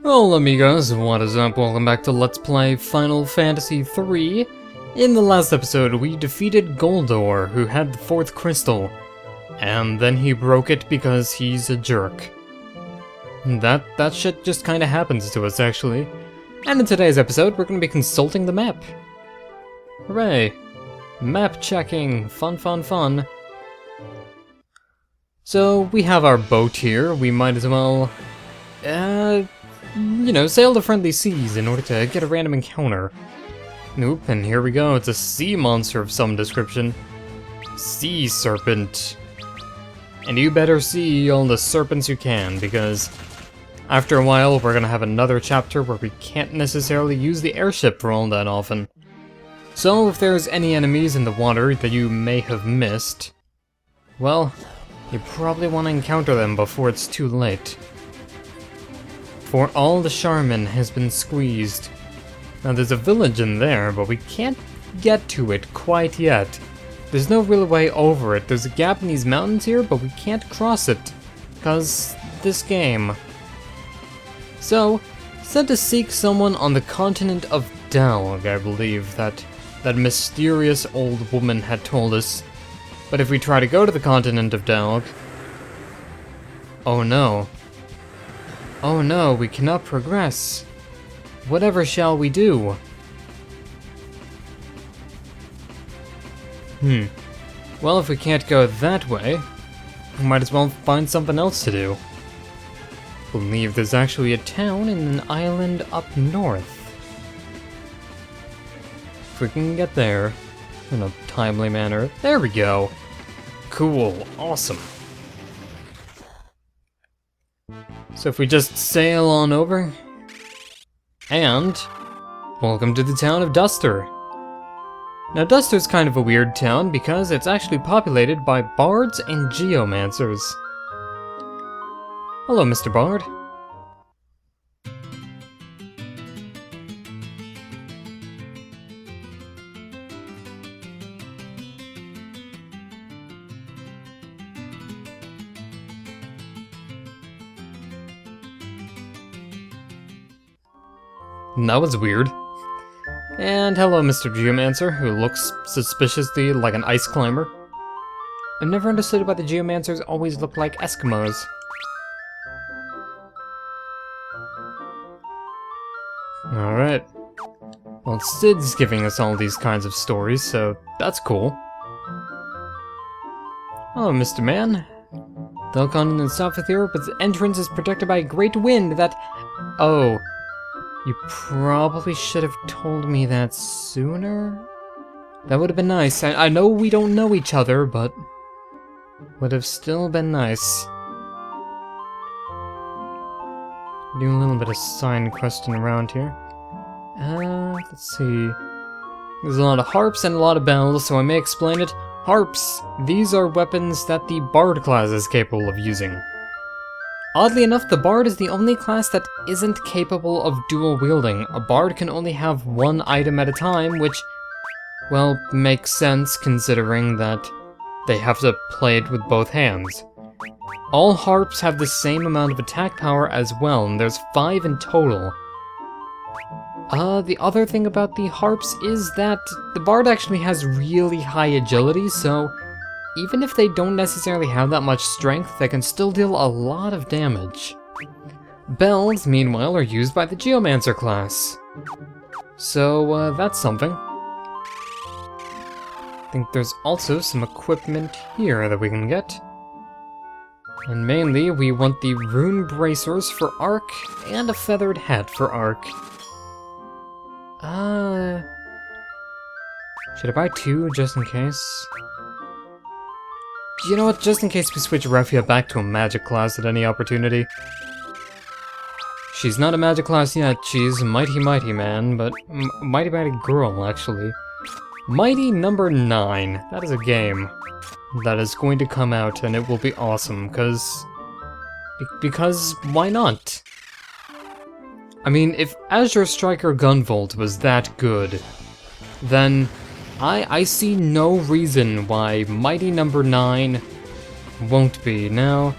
Well, amigos, what is up? Welcome back to Let's Play Final Fantasy III. In the last episode, we defeated Goldor, who had the fourth crystal, and then he broke it because he's a jerk. That shit just kinda happens to us, actually. And in today's episode, we're gonna be consulting the map. Hooray! Map checking! Fun, fun, fun. So, we have our boat here. We might as well, sail the friendly seas in order to get a random encounter. Nope, and here we go. It's a sea monster of some description. Sea serpent. And you better see all the serpents you can, because after a while we're gonna have another chapter where we can't necessarily use the airship for all that often. So if there's any enemies in the water that you may have missed, well, you probably want to encounter them before it's too late. For all the Charmin has been squeezed. Now there's a village in there, but we can't get to it quite yet. There's no real way over it. There's a gap in these mountains here, but we can't cross it. Because this game. So, set to seek someone on the continent of Dalg, I believe, that mysterious old woman had told us. But if we try to go to the continent of Dalg... Oh no. Oh no, we cannot progress. Whatever shall we do? Well, if we can't go that way, we might as well find something else to do. I believe there's actually a town in an island up north. If we can get there in a timely manner. There we go. Cool. Awesome. So if we just sail on over, and welcome to the town of Duster. Now Duster's kind of a weird town because it's actually populated by bards and geomancers. Hello, Mr. Bard. That was weird. And hello, Mr. Geomancer, who looks suspiciously like an ice climber. I've never understood why the Geomancers always look like Eskimos. Alright. Well, Sid's giving us all these kinds of stories, so that's cool. Oh, Mr. Man. The continent south of Europe, its entrance is protected by a great wind that... Oh. You probably should have told me that sooner? That would have been nice. I know we don't know each other, but... would have still been nice. Do a little bit of sign questing around here. Let's see. There's a lot of harps and a lot of bells, so I may explain it. Harps. These are weapons that the Bard class is capable of using. Oddly enough, the Bard is the only class that isn't capable of dual wielding. A Bard can only have one item at a time, which, well, makes sense considering that they have to play it with both hands. All harps have the same amount of attack power as well, and there's 5 in total. The other thing about the harps is that the Bard actually has really high agility, so even if they don't necessarily have that much strength, they can still deal a lot of damage. Bells, meanwhile, are used by the Geomancer class. So, that's something. I think there's also some equipment here that we can get. And mainly, we want the rune bracers for Ark, and a feathered hat for Ark. Should I buy 2 just in case? You know what, just in case we switch Refia back to a magic class at any opportunity. She's not a magic class yet, she's mighty man, but mighty girl, actually. Mighty number 9, that is a game that is going to come out, and it will be awesome, because why not? I mean, if Azure Striker Gunvolt was that good, then I see no reason why Mighty number 9 won't be. Now,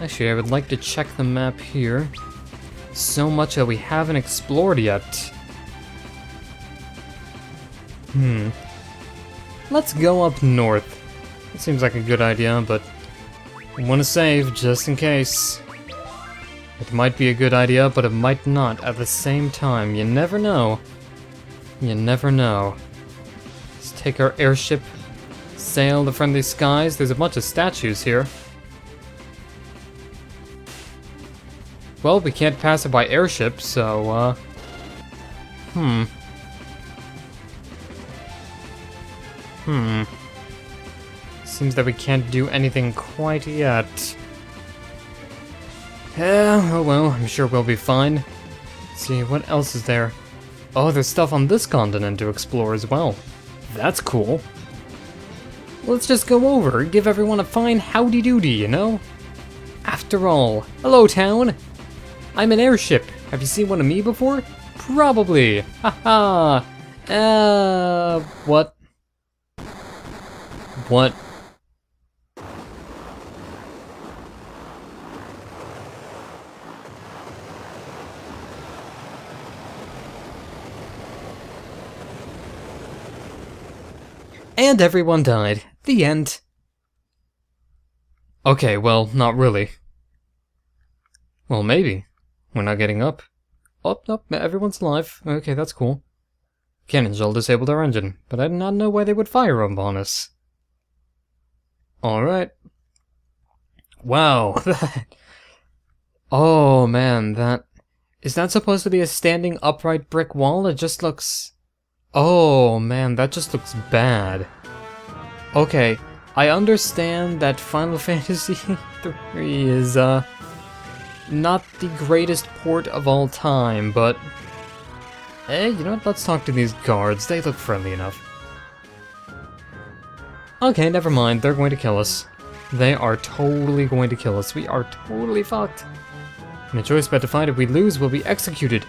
actually, I would like to check the map here. so much that we haven't explored yet. Let's go up north. It seems like a good idea, but I want to save just in case. It might be a good idea, but it might not at the same time. You never know. You never know. Let's take our airship, sail the friendly skies. There's a bunch of statues here. Well, we can't pass it by airship, so, Seems that we can't do anything quite yet. Oh well, I'm sure we'll be fine. Let's see, what else is there? Oh, there's stuff on this continent to explore as well. That's cool. Let's just go over, give everyone a fine howdy-doody, you know? After all, hello town! I'm an airship. Have you seen one of me before? Probably. Haha. What? What? And everyone died. The end. Okay, well, not really. Well, maybe. We're not getting up. Oh, nope, everyone's alive. Okay, that's cool. Cannon shell disabled our engine, but I did not know why they would fire upon us. Alright. Wow. Oh man, that... Is that supposed to be a standing upright brick wall? It just looks... Oh man, that just looks bad. Okay, I understand that Final Fantasy 3 is, not the greatest port of all time, but... Hey, you know what? Let's talk to these guards. They look friendly enough. Okay, never mind. They're going to kill us. They are totally going to kill us. We are totally fucked. No choice but to fight. If we lose, we'll be executed.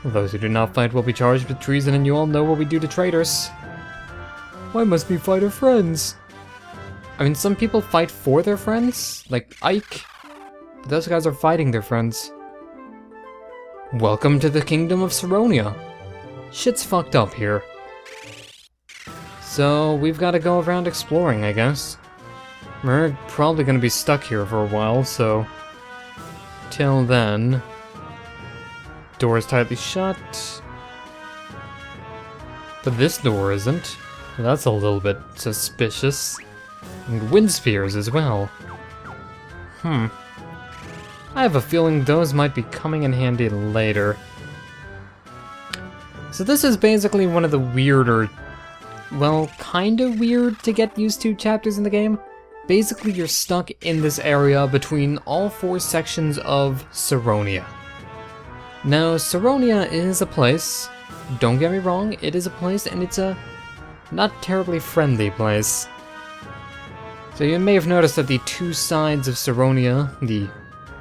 Those who do not fight will be charged with treason, and you all know what we do to traitors. Why must we fight our friends? I mean, some people fight for their friends, like Ike. But those guys are fighting their friends. Welcome to the kingdom of Saronia. Shit's fucked up here. So, we've got to go around exploring, I guess. We're probably going to be stuck here for a while, so... Till then... Door is tightly shut. But this door isn't. That's a little bit suspicious. And wind spheres as well. I have a feeling those might be coming in handy later. So this is basically one of the weirder, well, kind of weird to get used to chapters in the game. Basically, you're stuck in this area between all 4 sections of Saronia. Now, Saronia is a place, don't get me wrong, it is a place, and it's a not terribly friendly place. So you may have noticed that the 2 sides of Saronia, the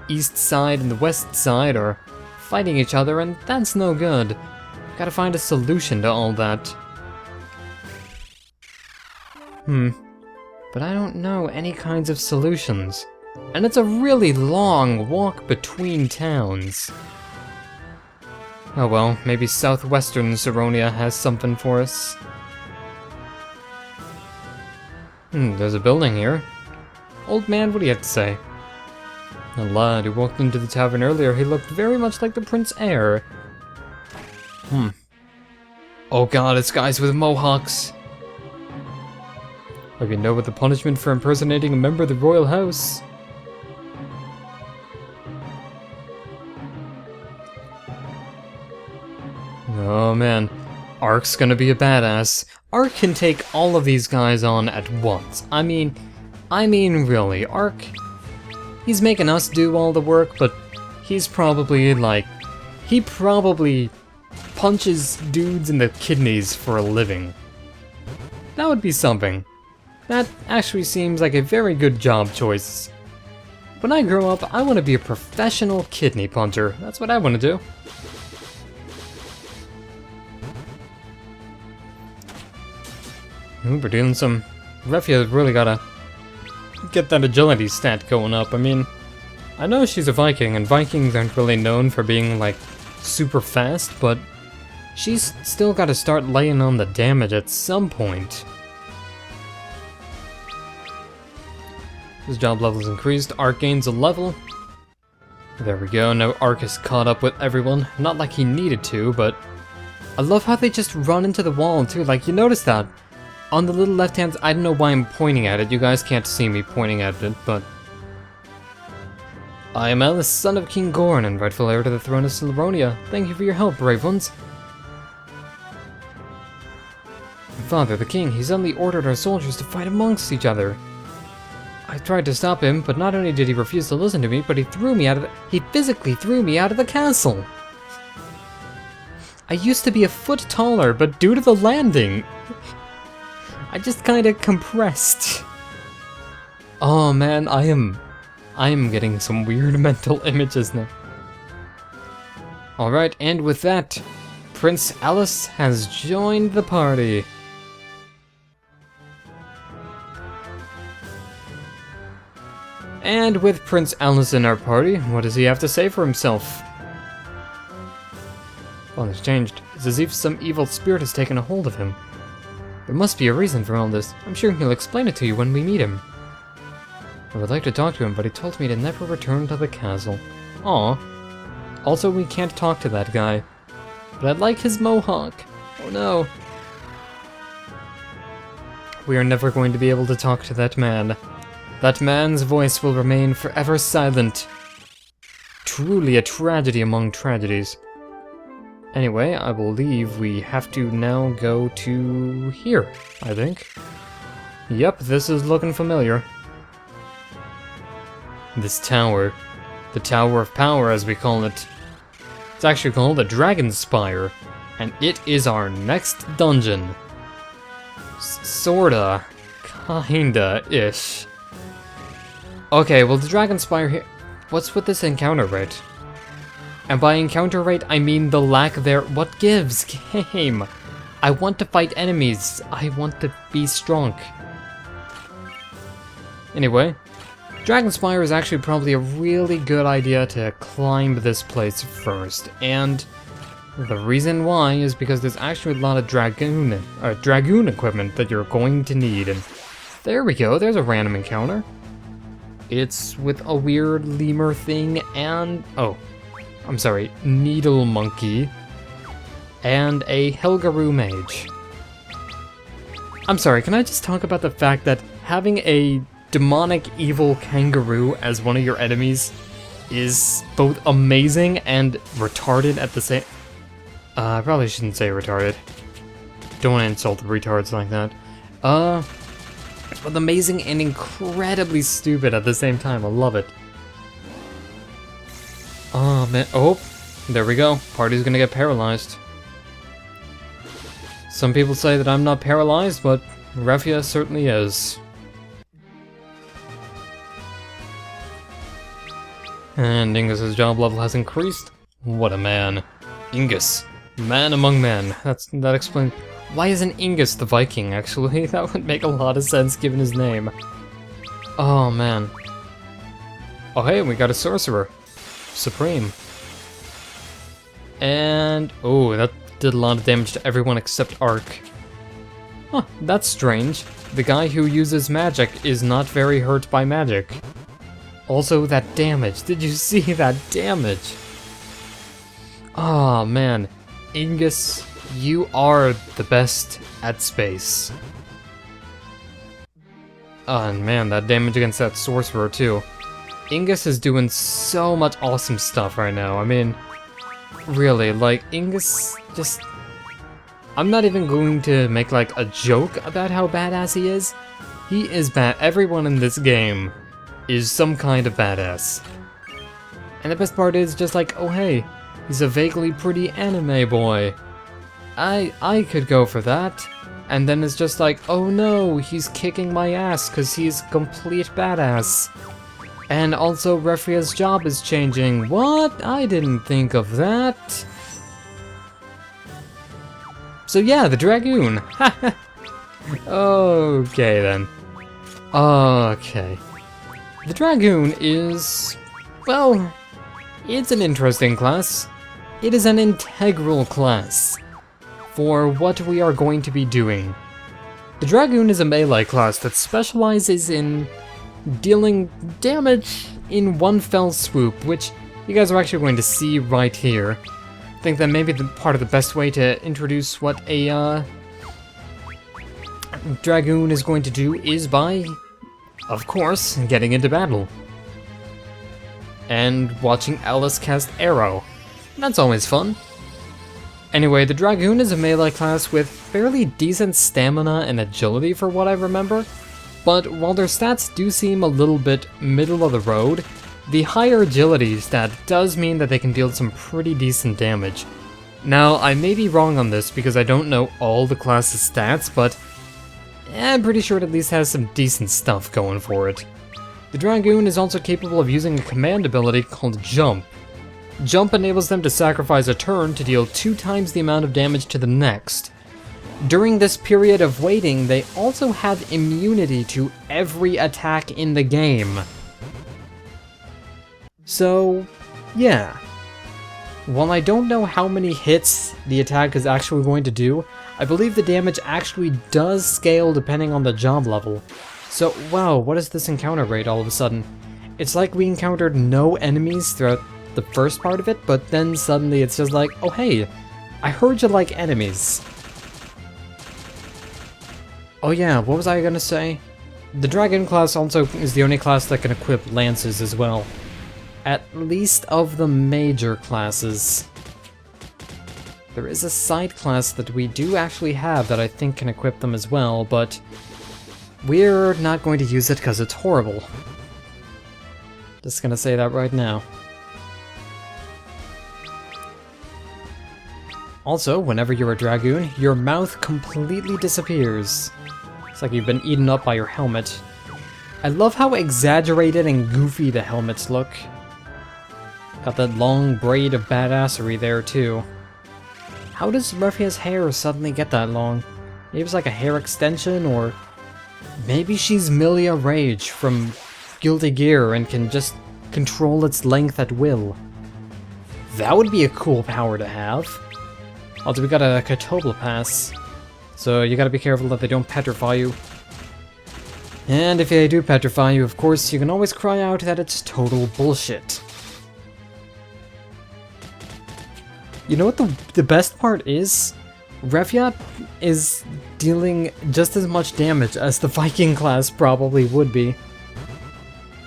east side and the west side, are fighting each other, and that's no good. Gotta find a solution to all that. But I don't know any kinds of solutions. And it's a really long walk between towns. Oh well, maybe southwestern Saronia has something for us. There's a building here. Old man, what do you have to say? The lad who walked into the tavern earlier, he looked very much like the Prince Heir. Oh god, it's guys with mohawks. Hope you know what the punishment for impersonating a member of the royal house. Oh man, Ark's gonna be a badass. Ark can take all of these guys on at once. I mean really, Ark, he's making us do all the work, but he's probably like, he probably punches dudes in the kidneys for a living. That would be something. That actually seems like a very good job choice. When I grow up, I want to be a professional kidney puncher. That's what I want to do. Ooh, we're doing some... Refia really gotta get that agility stat going up. I mean, I know she's a Viking, and Vikings aren't really known for being, like, super fast, but she's still gotta start laying on the damage at some point. His job level's increased, Arc gains a level. There we go, now Arc is caught up with everyone. Not like he needed to, but I love how they just run into the wall too, like you notice that. On the little left hand, I don't know why I'm pointing at it, you guys can't see me pointing at it, but... I am Alus, son of King Gorn, and rightful heir to the throne of Saronia. Thank you for your help, brave ones. Father, the king, he suddenly ordered our soldiers to fight amongst each other. I tried to stop him, but not only did he refuse to listen to me, but he physically threw me out of the castle. I used to be a foot taller, but due to the landing, I just kinda compressed. Oh man, I am getting some weird mental images now. Alright, and with that, Prince Alus has joined the party. And with Prince Alus in our party, what does he have to say for himself? Well, it's changed. It's as if some evil spirit has taken a hold of him. There must be a reason for all this. I'm sure he'll explain it to you when we meet him. I would like to talk to him, but he told me to never return to the castle. Aw. Also, we can't talk to that guy. But I like his mohawk. Oh no. We are never going to be able to talk to that man. That man's voice will remain forever silent. Truly a tragedy among tragedies. Anyway, I believe we have to now go to here, I think. Yep, this is looking familiar. This tower. The Tower of Power, as we call it. It's actually called the Dragon Spire. And it is our next dungeon. Sorta. Kinda-ish. Okay, well the Dragon Spire here... What's with this encounter rate? And by encounter rate, I mean the lack there... What gives, game? I want to fight enemies. I want to be strong. Anyway, Dragon Spire is actually probably a really good idea to climb this place first. And the reason why is because there's actually a lot of dragoon equipment that you're going to need. And there we go, there's a random encounter. It's with a weird lemur thing and... Oh, I'm sorry, needle monkey. And a Helgaroo mage. I'm sorry, can I just talk about the fact that having a demonic evil kangaroo as one of your enemies is both amazing and retarded at the same... I probably shouldn't say retarded. Don't want to insult the retards like that. But amazing and incredibly stupid at the same time. I love it. Oh man, oh, there we go. Party's gonna get paralyzed. Some people say that I'm not paralyzed, but Refia certainly is. And Ingus's job level has increased. What a man. Ingus. Man among men. That explains... Why isn't Ingus the Viking, actually? That would make a lot of sense given his name. Oh, man. Oh, hey, we got a sorcerer. Supreme. And... Oh, that did a lot of damage to everyone except Arc. Huh, that's strange. The guy who uses magic is not very hurt by magic. Also, that damage. Did you see that damage? Oh, man. Ingus, you are the best at space. Oh, and man, that damage against that sorcerer, too. Ingus is doing so much awesome stuff right now. I mean, really, like, Ingus just... I'm not even going to make, like, a joke about how badass he is. He is bad. Everyone in this game is some kind of badass. And the best part is just like, oh hey, he's a vaguely pretty anime boy. I could go for that. And then it's just like, oh no, he's kicking my ass because he's complete badass. And also Refia's job is changing. What? I didn't think of that. So yeah, the Dragoon. Okay then. Okay. The Dragoon is Well, it's an interesting class. It is an integral class for what we are going to be doing. The Dragoon is a melee class that specializes in dealing damage in one fell swoop, which you guys are actually going to see right here. I think that maybe part of the best way to introduce what a Dragoon is going to do is by, of course, getting into battle. And watching Alus cast Arrow. That's always fun. Anyway, the Dragoon is a melee class with fairly decent stamina and agility for what I remember, but while their stats do seem a little bit middle of the road, the higher agility stat does mean that they can deal some pretty decent damage. Now, I may be wrong on this because I don't know all the class's stats, but I'm pretty sure it at least has some decent stuff going for it. The Dragoon is also capable of using a command ability called Jump. Jump enables them to sacrifice a turn to deal 2 times the amount of damage to the next. During this period of waiting, they also have immunity to every attack in the game. So, yeah. While I don't know how many hits the attack is actually going to do, I believe the damage actually does scale depending on the job level. So, wow, what is this encounter rate all of a sudden? It's like we encountered no enemies throughout the first part of it, but then suddenly it's just like, oh hey, I heard you like enemies. Oh yeah, what was I gonna say? The Dragon class also is the only class that can equip lances as well. At least of the major classes. There is a side class that we do actually have that I think can equip them as well, but we're not going to use it because it's horrible. Just gonna say that right now. Also, whenever you're a Dragoon, your mouth completely disappears. It's like you've been eaten up by your helmet. I love how exaggerated and goofy the helmets look. Got that long braid of badassery there too. How does Refia's hair suddenly get that long? Maybe it's like a hair extension, or maybe she's Milia Rage from Guilty Gear and can just control its length at will. That would be a cool power to have. Also, we got a Katobla pass, so you gotta be careful that they don't petrify you. And if they do petrify you, of course, you can always cry out that it's total bullshit. You know what the best part is? Refia is dealing just as much damage as the Viking class probably would be.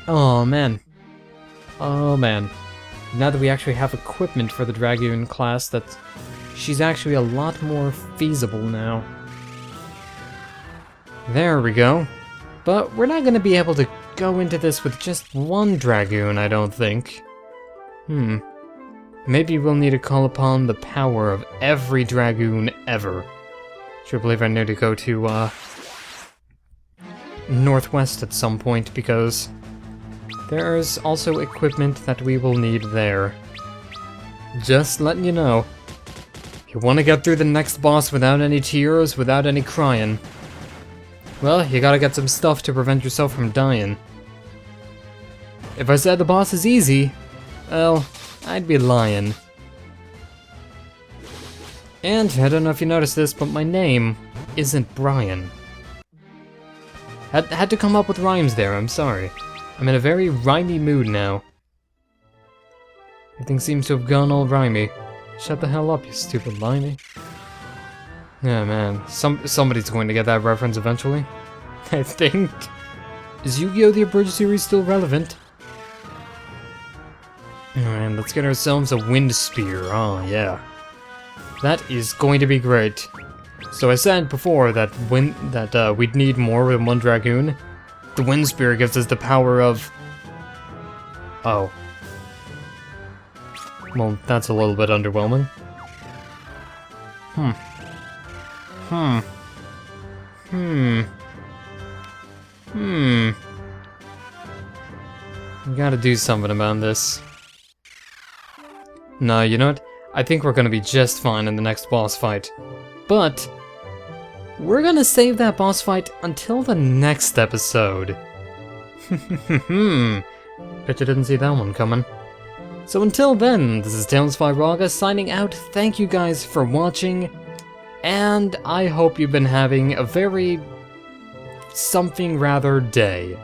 Oh man. Oh man. Now that we actually have equipment for the Dragoon class, that she's actually a lot more feasible now. There we go. But we're not going to be able to go into this with just one Dragoon, I don't think. Maybe we'll need to call upon the power of every Dragoon ever. I believe I need to go to, Northwest at some point, because there's also equipment that we will need there. Just letting you know. If you want to get through the next boss without any tears, without any crying, well, you gotta get some stuff to prevent yourself from dying. If I said the boss is easy, well, I'd be lying. And, I don't know if you noticed this, but my name isn't Brian. Had to come up with rhymes there, I'm sorry. I'm in a very rhymey mood now. Everything seems to have gone all rhymey. Shut the hell up, you stupid limey. Yeah, man. Somebody's going to get that reference eventually. I think. Is Yu-Gi-Oh! The Abridged series still relevant? Alright, let's get ourselves a Wind Spear. Oh, yeah. That is going to be great. So I said before that we'd need more than one Dragoon. The Wind Spear gives us the power of... Oh. Well, that's a little bit underwhelming. We gotta do something about this. No, you know what? I think we're gonna be just fine in the next boss fight. But we're gonna save that boss fight until the next episode. Bet you didn't see that one coming. So until then, this is Tails5Raga signing out. Thank you guys for watching, and I hope you've been having a very something rather day.